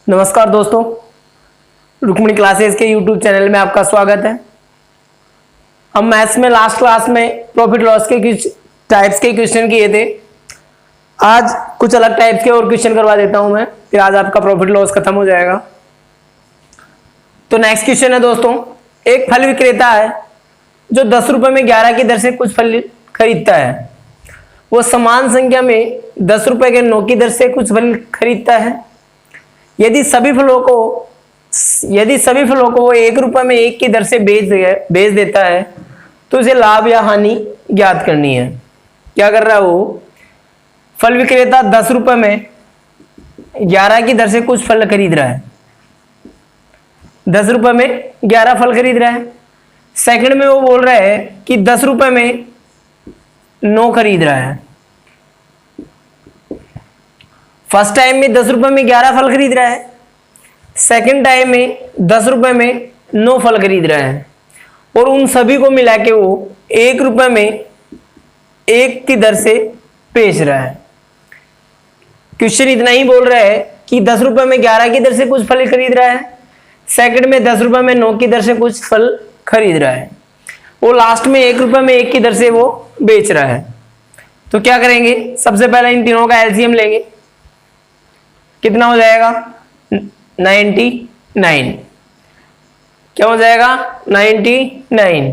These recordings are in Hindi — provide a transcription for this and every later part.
नमस्कार दोस्तों, रुक्मिणी क्लासेस के यूट्यूब चैनल में आपका स्वागत है। हम मैथ्स में लास्ट क्लास में प्रॉफिट लॉस के कुछ टाइप्स के क्वेश्चन किए थे। आज कुछ अलग टाइप्स के और क्वेश्चन करवा देता हूं मैं, फिर आज आपका प्रॉफिट लॉस खत्म हो जाएगा। तो नेक्स्ट क्वेश्चन है दोस्तों, एक फल विक्रेता है जो 10 रुपए में 11 की दर से कुछ फल खरीदता है। वो समान संख्या में 10 रुपए के 9 की दर से कुछ फल खरीदता है। यदि सभी फलों को वो 1 रुपए में 1 की दर से बेच देता है तो उसे लाभ या हानि ज्ञात करनी है। क्या कर रहा है वो? फल विक्रेता 10 रुपए में 11 की दर से कुछ फल खरीद रहा है। 10 रुपए में 11 फल खरीद रहा है। सेकंड में वो बोल रहा है कि 10 रुपए में 9 खरीद रहा है। फर्स्ट टाइम में 10 रुपए में 11 फल खरीद रहा है, सेकंड टाइम में 10 रुपए में 9 फल खरीद रहा है, और उन सभी को मिला के वो 1 रुपए में 1 की दर से बेच रहा है। क्वेश्चन इतना ही बोल रहा है कि 10 रुपए में 11 की दर से कुछ फल खरीद रहा है, सेकंड में 10 रुपए में 9 की दर से कुछ फल खरीद रहा है, वो लास्ट में 1 रुपए में 1 की दर से वो बेच रहा है। तो क्या करेंगे? सबसे पहले इन तीनों का एलसीएम लेंगे। कितना हो जाएगा? 99। क्या हो जाएगा? 99।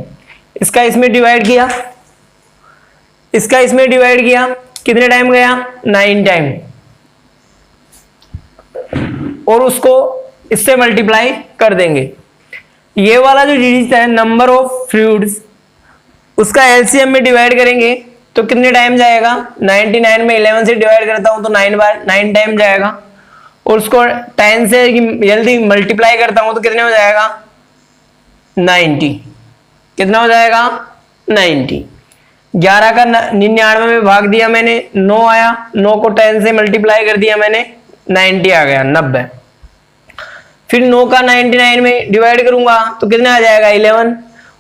इसका इसमें डिवाइड किया, इसका इसमें डिवाइड किया, कितने टाइम गया? 9 टाइम, और उसको इससे मल्टीप्लाई कर देंगे। ये वाला जो डिजिट है नंबर ऑफ फ्रूट्स, उसका एलसीएम में डिवाइड करेंगे तो कितने टाइम जाएगा? 99 में 11 से डिवाइड करता हूं तो 9 टाइम जाएगा, और उसको 10 से जल्दी मल्टीप्लाई करता हूं तो कितने हो जाएगा? 90। कितना हो जाएगा? 90। 11 का 99 में भाग दिया मैंने, 9 आया, 9 को 10 से मल्टीप्लाई कर दिया मैंने, 90 आ गया, 90। फिर 9 का 99 में डिवाइड करूंगा तो कितना आ जाएगा? 11,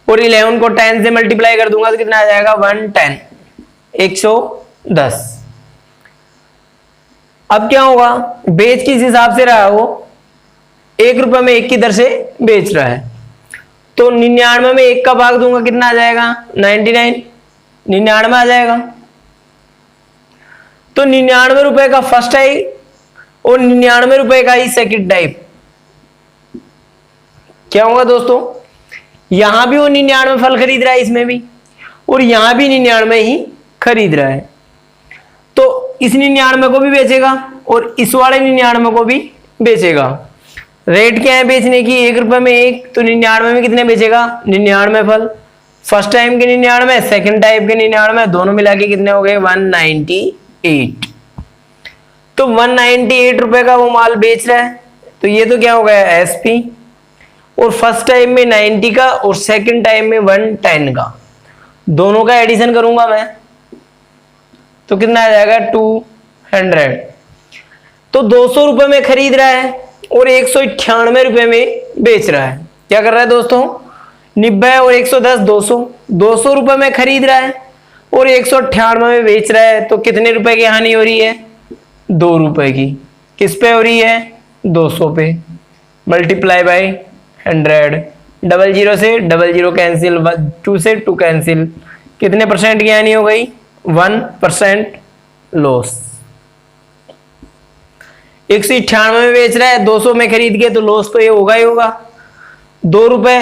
और 11 को 10 से मल्टीप्लाई कर दूंगा तो कितना आ जाएगा? 110, 110। अब क्या होगा? बेच किस हिसाब से रहा है वो? 1 रुपए में 1 की दर से बेच रहा है, तो 99 में 1 का भाग दूंगा, कितना आ जाएगा? 99, 99 आ जाएगा। तो 99 रुपए का फर्स्ट टाइप और 99 रुपए का ही सेकंड टाइप। क्या होगा दोस्तों? यहां भी वो 99 फल खरीद रहा है, इसमें भी, और यहां भी 99 ही खरीद रहा है, तो इस 99 को भी बेचेगा और इस वाले 99 को भी बेचेगा। रेट क्या है बेचने की? 1 रुपए में 1, तो 99 में कितने बेचेगा? 99 फल। फर्स्ट टाइम के 99, सेकंड टाइप के 99, दोनों मिला के कितने हो गए? 198। तो 198 रुपए का वो माल बेच रहा है, तो ये तो क्या हो गया? एसपी। और फर्स्ट टाइम में 90 का और सेकंड टाइम में 110 का, दोनों का एडिशन करूंगा मैं तो कितना आ जाएगा? 200। तो 200 रुपए में खरीद रहा है और 198 रुपए में बेच रहा है। क्या कर रहा है दोस्तों? 90 और 110, 200। 200 रुपए में खरीद रहा है और 198 में बेच रहा है, तो कितने रुपए की हानि हो रही है? 2 रुपए की। किस पे हो रही है? 200 पे। Multiply by 100। 00 से 00 कैंसिल, 2 से 2 कैंसिल, कितने परसेंट की हानि हो गई? 1% लॉस। 198 में बेच रहा है, 200 में खरीद के, तो लॉस तो ये होगा ही होगा। 2 रुपए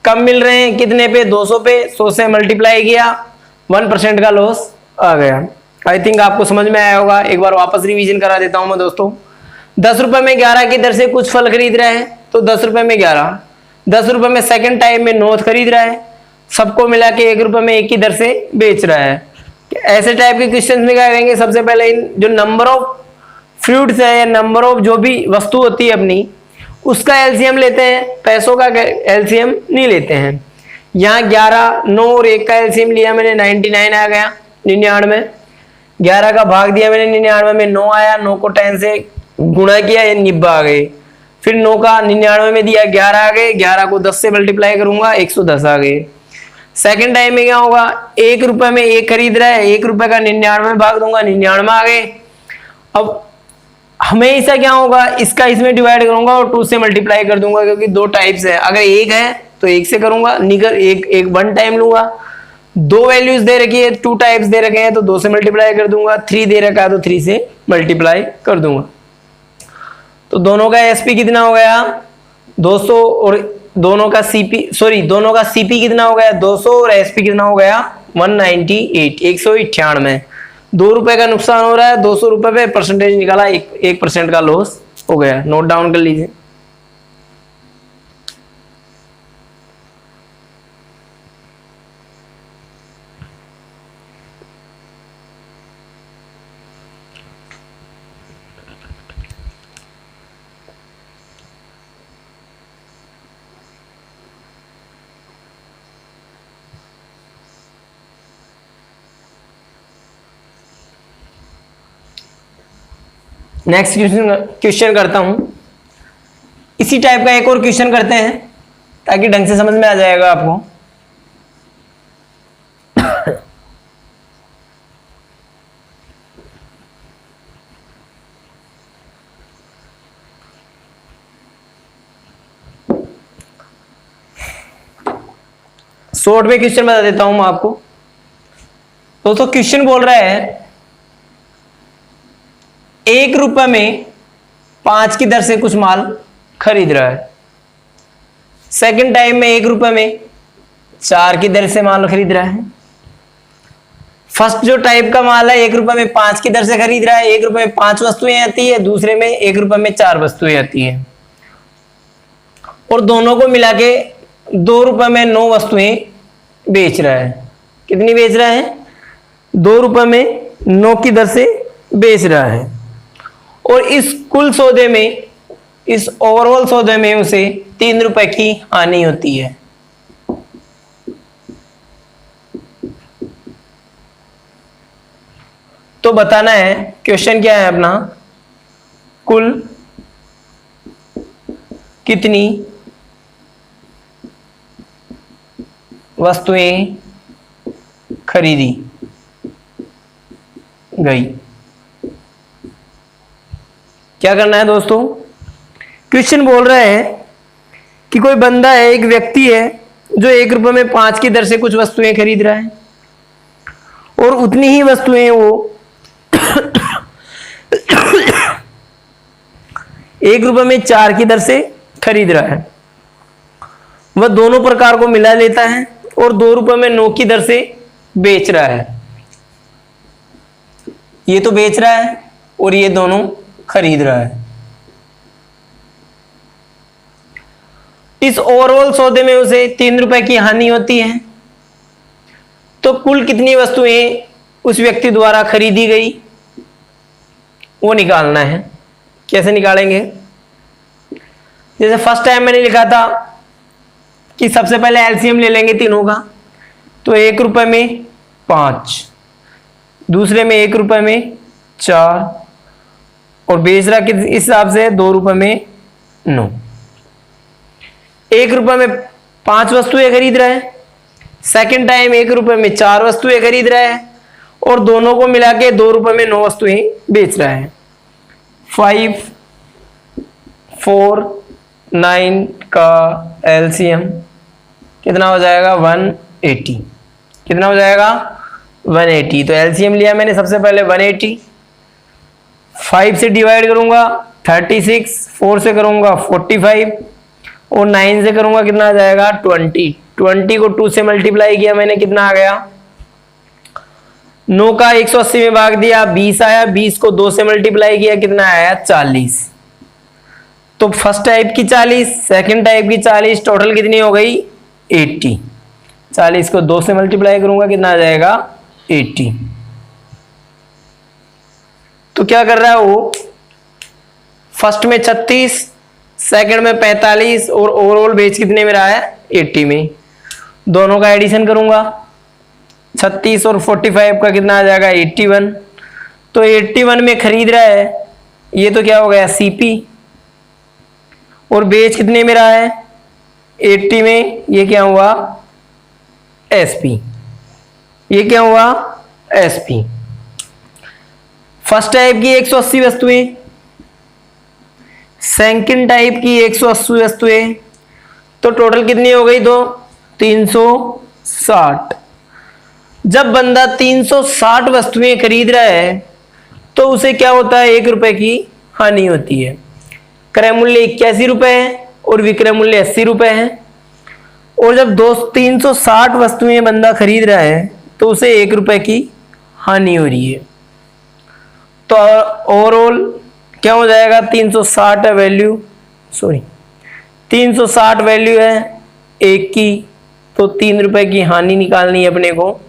कम मिल रहे हैं, कितने पे? 200 पे। 100 से मल्टीप्लाई किया, 1% का लॉस आ गया। आई थिंक आपको समझ में आया होगा। एक बार वापस रिवीजन करा देता हूं मैं दोस्तों। 10 रुपए में 11 की दर से कुछ फल खरीद रहा है, तो 10 रुपए में 11। 10 रुपए में सेकंड टाइम में 9 खरीद रहा है, सबको मिला के 1 रुपए में 1 की दर से बेच रहा है। ऐसे टाइप के क्वेश्चन में क्या करेंगे? सबसे पहले इन जो नंबर ऑफ फ्रूट्स है या नंबर ऑफ जो भी वस्तु होती है अपनी, उसका एलसीएम लेते हैं, पैसों का एलसीएम नहीं लेते हैं। यहाँ 11, 9 और 1 का एलसीएम लिया मैंने, 99 आ गया। 99, 11 का भाग दिया मैंने 99 में, 9 आया, 9 को 10 से गुणा किया, ये 90 आ गए। फिर 9 का 99 में दिया, 11 आ गए, 11 को 10 से मल्टीप्लाई करूंगा, 110 आ गए। सेकंड टाइम में क्या होगा? 1 रुपए में 1 खरीद रहा है, 1 रुपए का 99 में भाग दूंगा, 99 आ गए। अब हमेशा क्या होगा, इसका इसमें डिवाइड करूंगा और 2 से मल्टीप्लाई कर दूंगा, क्योंकि 2 टाइप्स है। अगर एक है तो 1 से करूंगा, निकर एक 1 टाइम लूंगा। 2 वैल्यूज दे रखी है, 2 टाइप्स दे रखे हैं तो 2 से मल्टीप्लाई कर दूंगा। 3 दे रखा है तो 3 से मल्टीप्लाई कर दूंगा। तो दोनों का एसपी कितना हो गया 200, और दोनों का सीपी कितना हो गया 200, और एसपी कितना हो गया 198, 198। 2 रुपए का नुकसान हो रहा है, 200 रुपए पे परसेंटेज निकाला, 1% का लॉस हो गया। नोट डाउन कर लीजिए। नेक्स्ट क्वेश्चन करता हूं। इसी टाइप का एक और क्वेश्चन करते हैं ताकि ढंग से समझ में आ जाएगा आपको। शॉर्ट में क्वेश्चन बता देता हूं मैं आपको। दोस्तों क्वेश्चन बोल रहा है 1 रुपए में 5 की दर से कुछ माल खरीद रहा है। सेकंड टाइम में 1 रुपए में 4 की दर से माल खरीद रहा है। फर्स्ट जो टाइप का माल है 1 रुपए में 5 की दर से खरीद रहा है, 1 रुपए में 5 वस्तुएं आती है, दूसरे में 1 रुपए में 4 वस्तुएं आती है, और दोनों को मिला के 2 रुपए में 9 वस्तुएं बेच रहा है। कितनी बेच रहा है 2 रुपए में 9 की दर से बेच रहा है। और इस कुल सौदे में, इस ओवरऑल सौदे में उसे 3 रुपए की हानि होती है। तो बताना है, क्वेश्चन क्या है अपना, कुल कितनी वस्तुएं खरीदी गई। क्या करना है दोस्तों, क्वेश्चन बोल रहा है कि कोई बंदा है, एक व्यक्ति है जो 1 रुपए में 5 की दर से कुछ वस्तुएं खरीद रहा है, और उतनी ही वस्तुएं वो 1 रुपए में 4 की दर से खरीद रहा है। वह दोनों प्रकार को मिला लेता है और 2 रुपए में 9 की दर से बेच रहा है। ये तो बेच रहा है और ये दोनों खरीद रहा है। इस ओवरऑल सौदे में उसे 3 रुपए की हानि होती है। तो कुल कितनी वस्तुएं उस व्यक्ति द्वारा खरीदी गई वो निकालना है। कैसे निकालेंगे, जैसे फर्स्ट टाइम मैंने लिखा था कि सबसे पहले एलसीएम ले लेंगे तीनों का। तो 1 रुपए में 5, दूसरे में 1 रुपए में 4, और बेच रहा किस हिसाब से 2 रुपए में 9। 1 रुपए में 5 वस्तुएं खरीद रहा है, सेकंड टाइम 1 रुपए में 4 वस्तुएं खरीद रहा है, और दोनों को मिला के 2 रुपए में 9 वस्तुएं बेच रहा है। 5, 4, 9 का एलसीएम कितना हो जाएगा 180। कितना हो जाएगा 180। तो एलसीएम लिया मैंने सबसे पहले 180, 5 से डिवाइड करूंगा 36, 4 से करूंगा 45, और 9 से करूंगा कितना आ जाएगा 20। 20 को 2 से मल्टीप्लाई किया मैंने, कितना आ गया 9 का 180 में भाग दिया 20 आया, 20 को 2 से मल्टीप्लाई किया कितना आया 40। तो फर्स्ट टाइप की 40, सेकंड टाइप की 40, टोटल कितनी हो गई 80। 40 को 2 से मल्टीप्लाई करूंगा कितना आ जाएगा 80। तो क्या कर रहा है वो, फर्स्ट में 36, सेकंड में 45, और ओवरऑल बेच कितने में रहा है 80 में। दोनों का एडिशन करूंगा, 36 और 45 का कितना आ जाएगा 81। तो 81 में खरीद रहा है, ये तो क्या हो गया सीपी, और बेच कितने में रहा है 80 में, ये क्या हुआ एसपी। ये क्या हुआ एसपी। फर्स्ट टाइप की 180 वस्तुएं, सेकंड टाइप की 180 वस्तुएं, तो टोटल कितनी हो गई? 360। जब बंदा 360 वस्तुएं खरीद रहा है तो उसे क्या होता है? 1 रुपए की हानि होती है। क्रय मूल्य 81 रुपए है और विक्रय मूल्य 80 रुपए है। और जब 360 वस्तुएं बंदा खरीद रहा है तो उसे 1 रुपए की हानि हो रही है। तो ओवरऑल क्या हो जाएगा? 360 है वैल्यू, 360 वैल्यू है 1 की, तो 3 रुपए की हानि निकालनी है अपने को।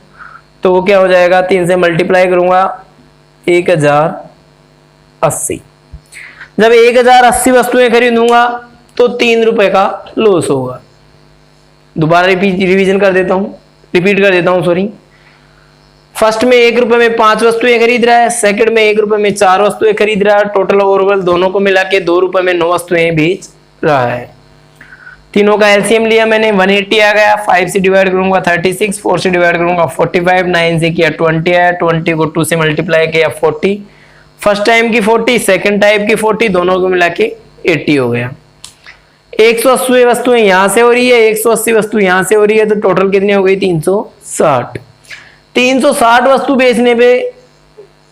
तो वो क्या हो जाएगा? 3 से मल्टीप्लाई करूंगा 1080। जब 1080 वस्तुएं खरीदूंगा तो 3 रुपए का लॉस होगा। दोबारा रिवीजन कर देता हूं, रिपीट कर देता हूं, सॉरी। फर्स्ट में 1 रुपए में 5 वस्तुएं खरीद रहा है, सेकंड में 1 रुपए में 4 वस्तुएं खरीद रहा है, टोटल ओवरऑल दोनों को मिला के 2 रुपए में 9 वस्तुएं बेच रहा है। तीनों का एलसीएम लिया मैंने, 180 आ गया। 5 से डिवाइड करूंगा 36, 4 से डिवाइड करूंगा 45, 9 से किया 20 आया, 20 को 2 से मल्टीप्लाई किया 40। फर्स्ट टाइम की 40, सेकंड टाइप की 40, दोनों को मिला के 80 हो गया। 180 वस्तुएं यहां से हो रही है, 180 वस्तु यहां से हो रही है, तो टोटल कितनी हो गई? 360। 360 वस्तु बेचने पे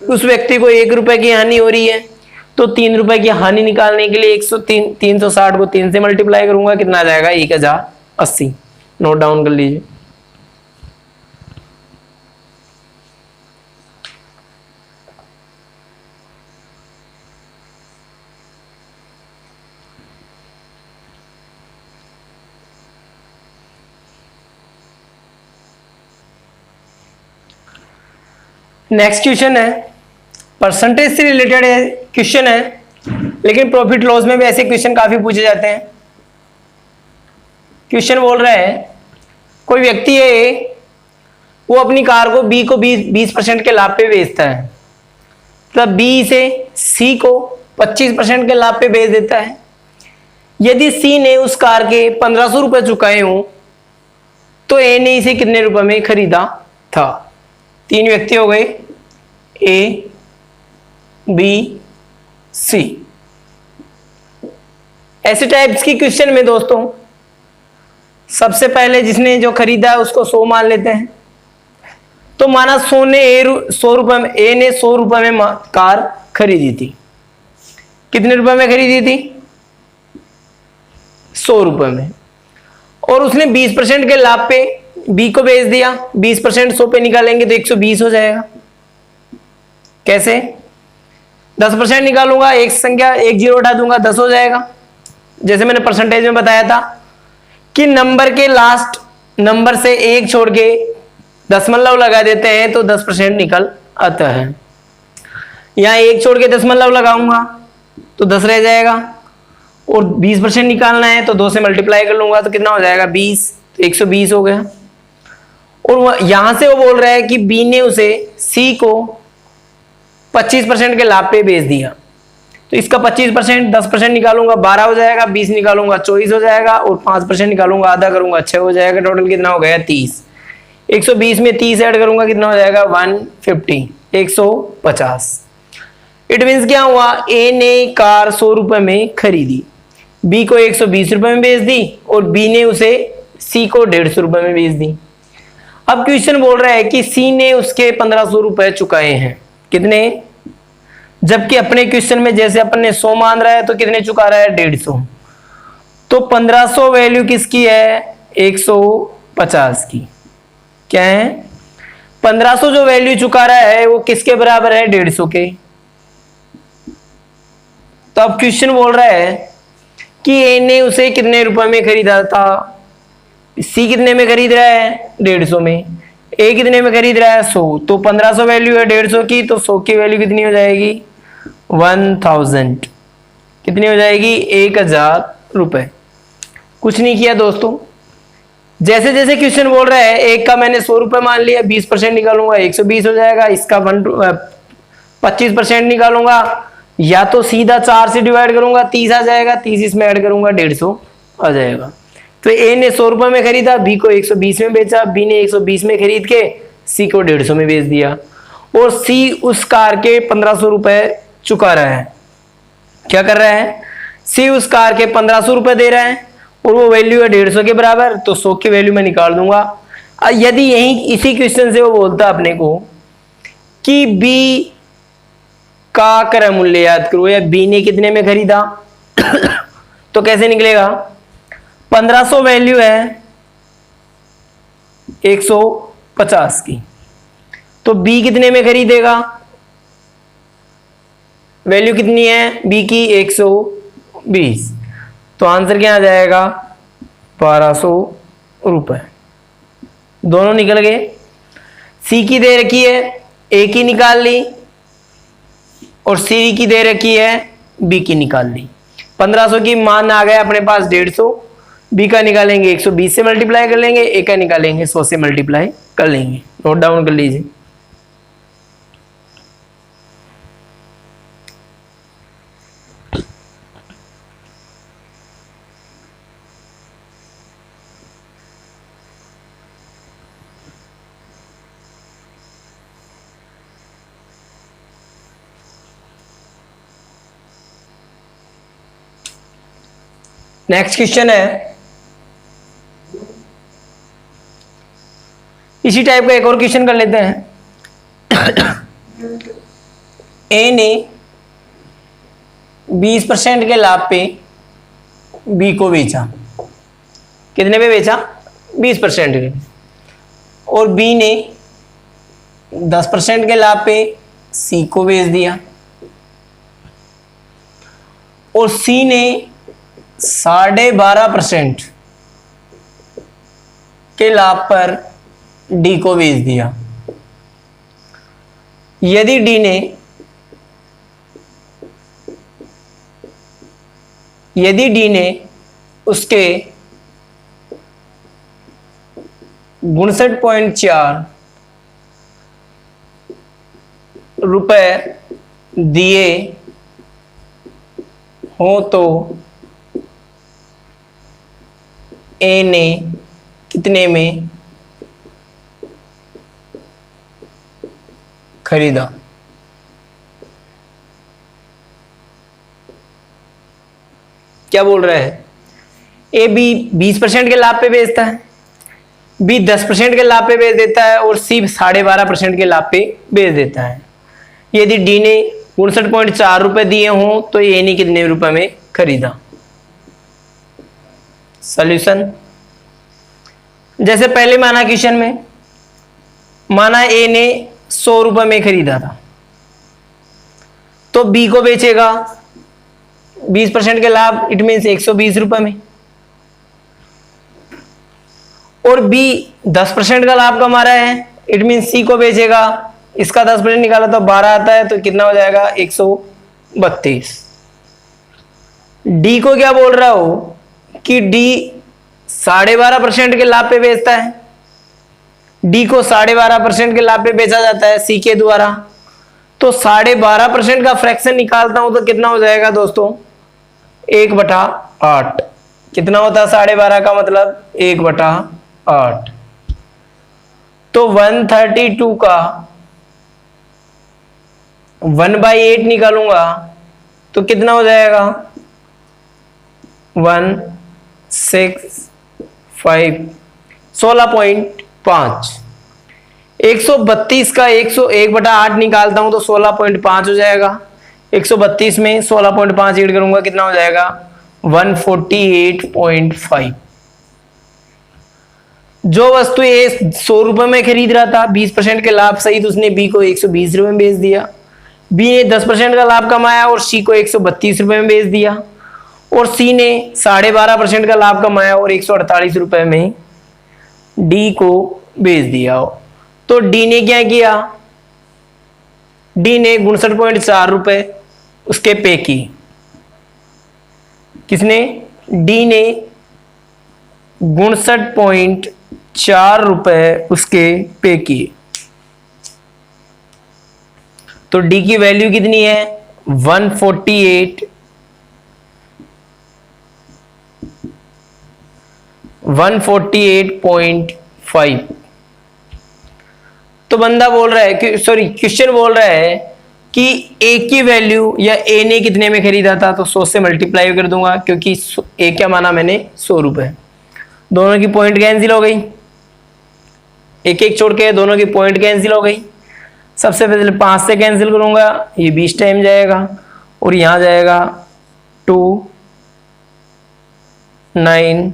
उस व्यक्ति को 1 रुपए की हानि हो रही है, तो 3 रुपए की हानि निकालने के लिए 360 को 3 से मल्टीप्लाई करूंगा, कितना आ जाएगा? 1080। नोट डाउन कर लीजिए। नेक्स्ट क्वेश्चन है, परसेंटेज से रिलेटेड है क्वेश्चन है, लेकिन प्रॉफिट लॉस में भी ऐसे क्वेश्चन काफी पूछे जाते हैं। क्वेश्चन बोल रहा है, कोई व्यक्ति है, वो अपनी कार को बी को 20% के लाभ पे बेचता है, मतलब बी से सी को 25% के लाभ पे बेच देता है। यदि सी ने उस कार के 1500 रुपए चुकाए हों तो ए ने इसे कितने रुपए में खरीदा था? 3 व्यक्ति हो गए, ए बी सी। ऐसे टाइप्स की क्वेश्चन में दोस्तों सबसे पहले जिसने जो खरीदा है उसको 100 मान लेते हैं। तो माना 100 ने 100 रुपए में, ए ने 100 रुपए में कार खरीदी थी। कितने रुपए में खरीदी थी? 100 रुपए में। और उसने 20% के लाभ पे बी को बेच दिया। 20% 100 पे निकालेंगे तो 120 हो जाएगा। कैसे? 10% निकालूंगा, एक संख्या, एक जीरो उठा दूंगा, 10 हो जाएगा। जैसे मैंने परसेंटेज में बताया था कि नंबर के लास्ट नंबर से एक छोड़ के दशमलव लगा देते हैं तो 10% निकल आता है। यहां एक छोड़ के दशमलव लगाऊंगा तो 10 रह जाएगा, और 20% निकालना है तो 2 से मल्टीप्लाई कर लूंगा तो कितना हो जाएगा? 20, तो 120 हो गया। और यहां से वो बोल रहा है कि बी ने उसे सी को 25% के लाभ पे बेच दिया, तो इसका 25%, 10% निकालूंगा 12 हो जाएगा, 20 निकालूंगा 24 हो जाएगा, और 5% निकालूंगा आधा करूंगा 6 हो जाएगा। टोटल कितना हो गया? 30। 120 में 30 ऐड करूंगा कितना हो जाएगा? 150, 150। इट मीन्स क्या हुआ? ए ने कार 100 रुपए में खरीदी, बी को 120 रुपए में बेच दी, और बी ने उसे सी को 150 रुपए में बेच दी। अब क्वेश्चन बोल रहा है कि सी ने उसके 1500 रुपए चुकाए हैं। कितने? जबकि अपने क्वेश्चन में जैसे अपन ने 100 मान रहा है तो कितने चुका रहा है? 150। तो 1500 वैल्यू किसकी है? 150 की। क्या है? 1500 जो वैल्यू चुका रहा है वो किसके बराबर है? 150 के। तो अब क्वेश्चन बोल रहा है कि ए ने उसे कितने रुपए में खरीदा था? सी कितने में खरीद रहा है? 150 में। ए कितने में खरीद रहा है? 100। तो 1500 वैल्यू है 150 की, तो 100 की वैल्यू कितनी हो जाएगी? 1000। कितनी हो जाएगी? 1000 रुपए। कुछ नहीं किया दोस्तों, जैसे जैसे क्वेश्चन बोल रहा है, एक का मैंने 100 रुपए मान लिया, 20% निकालूंगा 120 हो जाएगा, इसका 25% निकालूंगा, या तो सीधा 4 से डिवाइड करूंगा 30 आ जाएगा, 30 इसमें ऐड करूंगा 150 आ जाएगा। तो ए ने 100 रुपए में खरीदा, बी को 120 में बेचा, बी ने 120 में खरीद के सी को 150 में बेच दिया, और सी उस कार के 1500 रुपए चुका रहा है। क्या कर रहा है? सी उस कार के 1500 रुपए दे रहा है और वो वैल्यू है 150 के बराबर, तो 100 की वैल्यू मैं निकाल दूंगा। यदि यही इसी क्वेश्चन से वो बोलता अपने को कि बी का क्रय मूल्य याद करो, या बी ने कितने में खरीदा तो कैसे निकलेगा? 1500 वैल्यू है 150 की, तो बी कितने में खरीदेगा? वैल्यू कितनी है बी की? 120, तो आंसर क्या आ जाएगा? 1200 रुपए। दोनों निकल गए। सी की दे रखी है, ए की निकाल ली, और सी की दे रखी है, बी की निकाल ली। 1500 की मान आ गया अपने पास 150, बी का निकालेंगे 120 से मल्टीप्लाई कर लेंगे, ए का निकालेंगे 100 से मल्टीप्लाई कर लेंगे। नोट डाउन कर लीजिए। नेक्स्ट क्वेश्चन है, इसी टाइप का एक और क्वेश्चन कर लेते हैं। ए ने 20% के लाभ पे बी को बेचा। कितने पे बेचा? 20% के। और बी ने 10% के लाभ पे सी को बेच दिया, और सी ने 12.5% के लाभ पर डी को बेच दिया। यदि डी ने उसके 59.4 रुपए दिए हो तो ए ने कितने में खरीदा? क्या बोल रहे हैं? ए बी 20% के लाभ पे बेचता है, बी 10% के लाभ पे बेच देता है, और सी 12.5% के लाभ पे बेच देता है। यदि डी ने 59.4 रुपए दिए हों तो ए ने कितने रुपए में खरीदा? सॉल्यूशन, जैसे पहले माना क्वेश्चन में, माना ए ने 100 रुपए में खरीदा था, तो बी को बेचेगा 20% के लाभ, इट मीन्स 120 रुपए में, और बी 10% का लाभ कमा रहा है, इट मीन्स सी को बेचेगा, इसका 10% निकाला तो 12 आता है, तो कितना हो जाएगा? 132। डी को क्या बोल रहा हो कि डी 12.5% के लाभ पे बेचता है, डी को 12.5% के लाभ पे बेचा जाता है सी के द्वारा, तो 12.5% का फ्रैक्शन निकालता हूं तो कितना हो जाएगा दोस्तों? 1/8। कितना होता है 12.5 का मतलब? 1/8। तो 132 का 1/8 निकालूंगा तो कितना हो जाएगा? 16.5। 132 का 101/8 निकालता हूं तो 16.5 हो जाएगा। 132 में 16.5 ऐड करूंगा, कितना हो जाएगा? 148.5। जो वस्तु ए 100 रुपए में खरीद रहा था 20% के लाभ सहित, उसने बी को 120 रुपए में बेच दिया। बी ने 10% का लाभ कमाया और सी को 132 रुपए में बेच दिया, और सी ने 12.5% का लाभ कमाया और 148 रुपए में डी को बेच दिया। तो डी ने क्या किया? डी ने 59.4 रुपए उसके पे की। किसने? डी ने 59.4 रुपए उसके पे किए। तो डी की वैल्यू कितनी है? 148.5। तो बंदा बोल रहा है कि, सॉरी क्वेश्चन बोल रहा है कि ए की वैल्यू या ए ने कितने में खरीदा था, तो 100 से मल्टीप्लाई कर दूंगा क्योंकि ए क्या माना मैंने 100 रुपए। दोनों की पॉइंट कैंसिल हो गई, एक एक छोड़ के दोनों की पॉइंट कैंसिल हो गई। सबसे पहले 5 से कैंसिल करूंगा, ये 20 टाइम जाएगा और यहां जाएगा 2 9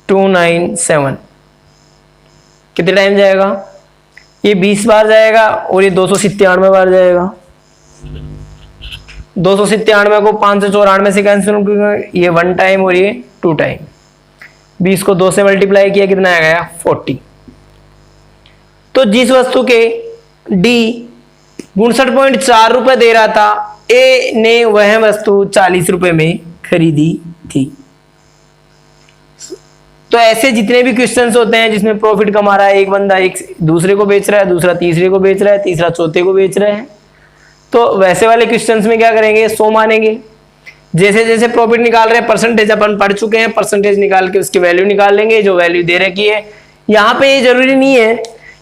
2 9 7, कितने टाइम जाएगा, ये 20 बार जाएगा और ये 297 बार जाएगा। 297 को 594 से कैंसिल करूंगा, ये 1 टाइम और ये 2 टाइम। 20 को 2 से मल्टीप्लाई किया, कितना आ गया 40। तो जिस वस्तु के डी 59.4 रुपए दे रहा था, ए ने वह वस्तु 40 रुपए में खरीदी थी। तो ऐसे जितने भी क्वेश्चंस होते हैं जिसमें प्रॉफिट कमा रहा है, एक बंदा एक दूसरे को बेच रहा है, दूसरा तीसरे को बेच रहा है, तीसरा चौथे को बेच रहा है, तो वैसे वाले क्वेश्चंस में क्या करेंगे, 100 मानेंगे। जैसे जैसे प्रॉफिट निकाल रहे हैं, परसेंटेज अपन पढ़ चुके हैं, परसेंटेज निकाल के उसकी वैल्यू निकाल लेंगे जो वैल्यू दे रखी है। यहाँ पे ये जरूरी नहीं है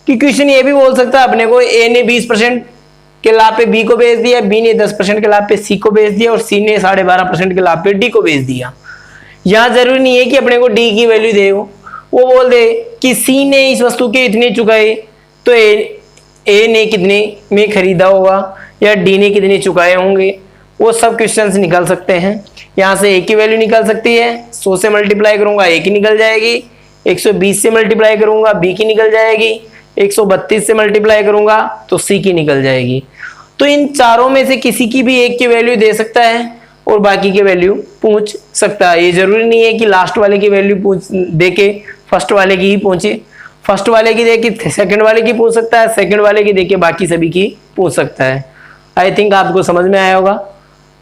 कि क्वेश्चन ये भी बोल सकता है अपने को, ए ने 20% के लाभ पे बी को बेच दिया, बी ने 10% के लाभ पे सी को बेच दिया और सी ने 12.5% के लाभ पे डी को बेच दिया। यहाँ जरूरी नहीं है कि अपने को डी की वैल्यू दे, वो बोल दे कि सी ने इस वस्तु के इतने चुकाए तो ए ने कितने में खरीदा होगा या डी ने कितने चुकाए होंगे, वो सब क्वेश्चंस निकल सकते हैं। यहाँ से ए की वैल्यू निकल सकती है, 100 से मल्टीप्लाई करूंगा ए की निकल जाएगी, 120 से मल्टीप्लाई करूंगा बी की निकल जाएगी, 132 से मल्टीप्लाई करूंगा तो सी की निकल जाएगी। तो इन चारों में से किसी की भी एक की वैल्यू दे सकता है और बाकी की वैल्यू पूछ सकता है। ये जरूरी नहीं है कि लास्ट वाले की वैल्यू पूछ दे के फर्स्ट वाले की ही पूछे, फर्स्ट वाले की दे के सेकंड वाले की पूछ सकता है, सेकंड वाले की दे के बाकी सभी की पूछ सकता है। आई थिंक आपको समझ में आया होगा।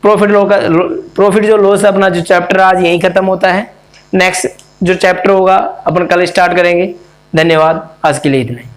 प्रॉफिट जो लॉस है अपना जो चैप्टर आज यहीं खत्म होता है। नेक्स्ट जो चैप्टर होगा अपन कल स्टार्ट करेंगे। धन्यवाद, आज के लिए इतना ही।